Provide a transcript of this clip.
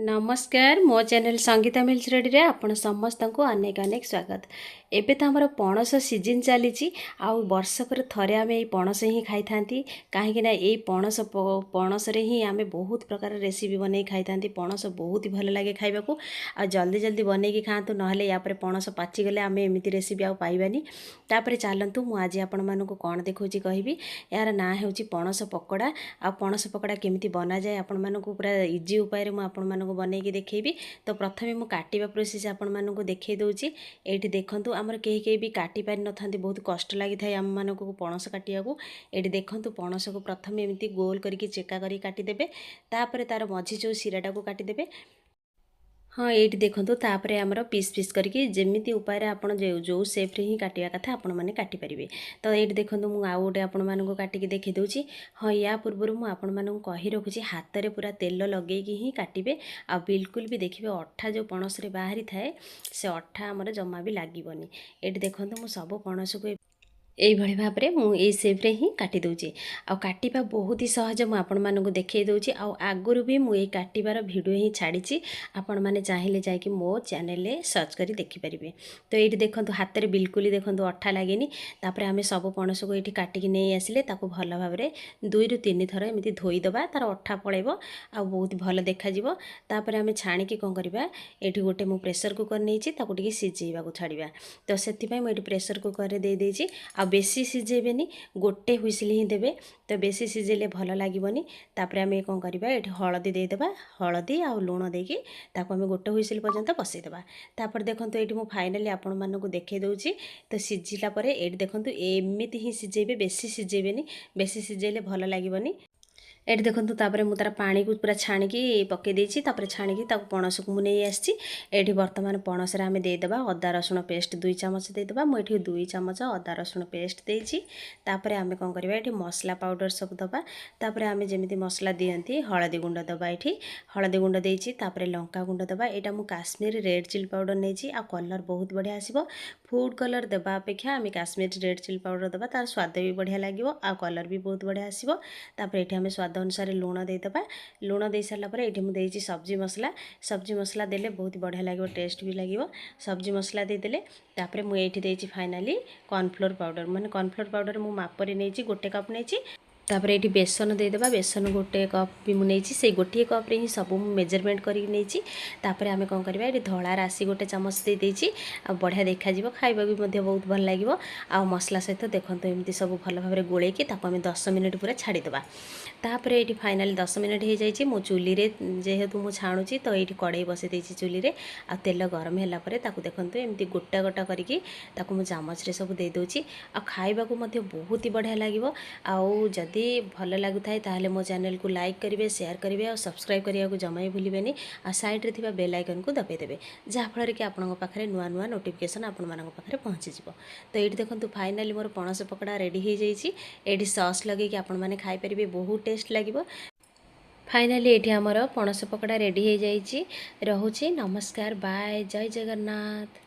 नमस्कार मो channel Sangeeta mills ready रे आपण समस्त को अनेक अनेक स्वागत। एबे तो हमर पणस सीजन चली आउ वर्षक थरे आम ये पणस ही खाई था कहीं ये पणस रे ही आम बहुत प्रकार रेसिपी बन खाई था। पणस बहुत ही भल लगे खाइबा आ जल्दी जल्दी बनई खातु ना या पणस पाचिगले आम एमती रेसिपी आउ पाइबानी। तापर चलतु मु आज आपण मानक कौन देखौची कहबी यार ना होची पणस पकोड़ा। आ पणस पकोड़ा केमिति बना जाए आपण मानक पूरा इजी उपाय रे मु आपण मानक बनैकी देखैबी। तो प्रथमे मु काटिबा प्रोसेस आपण मानक देखै दउची। एठी देखंतु हमर केही भी काटि पारि न थांती, बहुत कष्ट लागि थाए हम मानक पणस काटिया को। एठी देखंतु पणस को प्रथमे एमिति गोल करिके चेका करी काटि देबे, तापर तार मझी जो सिराटा को काटि देबे। हाँ ये देखो तापर आमर पीस पीस करके जमीती उपाय आपड़ जो सेफ्रे ही काटा कथा आपण मैंने काटिपारे। तो ये देखो मुझे आउ गोटे आपण मानक काटिकी देखी दूची। हाँ या पूर्व मुझे आपण मानक कही रखुची हाथ में पूरा तेल लगे ही काटे। आ बिल्कुल भी देखिए अठा जो पणस बाहरी थाए से अठा आमर जमा भी लगभग। ये देखो मुझे सब पणस को यही भाव में मुझे सेप्रे ही काटी दूची। आ काटिबा बहुत ही सहज मु आपण मानक देखै दूची। आगुरु भी मुझे काटिबार वीडियो ही छाड़ी आपण मैंने चाहिए जाकि मो चैनल सर्च करी देखि परिबे। तो ये देखंतु हाथ में बिल्कुल देखंतु अठा लागेनी। तापर आमे सब पणस को ये काटिकी नहीं आसिले ताको भल भाव में 2 ରୁ 3 थर एमती धोईदबा, तार अठा पड़ेबो आ बहुत भल देखा जिवो। तापर आमे छाणिकी कोन करबा, एठी गोटे मु प्रेशर कुकर नहींची ताको टिके सिझेइबा को छाड़िबा। तो सेति पय मु एठी प्रेशर कुकर रे दे देइची। आ बेसी सिझेबेनी, गोटे हुइसिल ही देबे। तो बेसी सिझेले भल लागिबनी। तापर आमे कोन करबा, एठी हळदी दे देबा, हळदी आ लूण देकी ताको आमे गोटे हुइसिल पर्यंत बसई देबा। तापर देखंतु एठी मु फाइनली आपण मानकु देखै दउची। तो सिझिला परे एठी देखंतु एमिति ही सिझेबे, बेसी सिझेबेनी, बेसी सिझेले भल लागिबनी। एठी देखंतु तापर मु तार पानी को पूरा छाणिकी पके देइची। तापर छाणिकी ताको पणस को मु नै आछि। एठी वर्तमान पणस रे आमे दे देबा अदा रसुण पेस्ट 2 चमच दे देबा। मु एठी 2 चमच अदा रसुण पेस्ट देइची। तापर आमे कोन करबा, एठी मसला पाउडर सब दबा। तापर आमे जेमिति मसला दियंती हळदी गुंड दबा, एठी हळदी गुंड देइची। तापर लंका गुंड दबा। एटा मु काश्मीर रेड चिली पाउडर नैची। आ कलर बहुत बढ़िया आसीबो। फूड कलर देबा अपेक्षा आमे काश्मीर रेड चिली पाउडर दबा, तार स्वाद भी बढ़िया लागिबो आ कलर भी बहुत बढ़िया आसीबो। तापर एठी आमे स्वाद अनुसार लूण दे देबा। लूण दे सारा पर एठी मु देइची सब्जी मसला। सब्जी मसला देले बहुत बढ़िया लागिबो, टेस्ट भी लागिबो। सब्जी मसला दे देले तापर मु एठी देइची फाइनली कॉर्नफ्लोर पाउडर। माने कॉर्नफ्लोर पाउडर मु मापरे नैची, गोटे कप नैची। तापर एठी बेसन दे देबा। बेसन गोटे कप भी मु नैची, से गोटे कप रे ही सब मु मेजरमेंट करी नैची। तापर आमे कोन करबा, एठी धळा राशि गोटे चमच दे देइची। आ बढ़िया देखा जिवो, खाइबा भी मध्ये बहुत भल लागिवो। आ मसला सहित देखंतो एमती सब भल भाव रे गोळे की ताको आमे 10 मिनिट पूरा छाडी देबा। तापर एठी फाइनली 10 मिनिट हो जाइए। मो चूली रे जेहेतु मु छाणुची तो ये कड़ाई बसई देइची चूली रे। आ तेल गरम होला परे ताकू देखंतु एमती गोटा गोटा करिकी ताकू मु चामच रे सब दे दोची। आ खाइबा को मध्ये बहुत ही बढ़िया लागिवो। आउ जदी भल लागुथाय ताहले मो चैनल को लाइक करिवे, शेयर करिवे और सब्सक्राइब करिया को जमा ही भूलिबेनी। आ साइड रे थिबा बेल आइकन को दबाई देबे, जहा फल कि आपन पाखरे नुआ नुआ नोटिफिकेशन आपन मानक पाखरे पहुंची जिवो। तो ये देखंतु फाइनली मोर पणस पकोड़ा रेडी हो जाइए। एठी सॉस लगे कि आपन माने खाई परिबे, बहुत टेस्ट लागिवो। फाइनली एठी हमर पणस पकोड़ा रेडी हो जाइए। रहुची, नमस्कार, बाय, जय जगन्नाथ।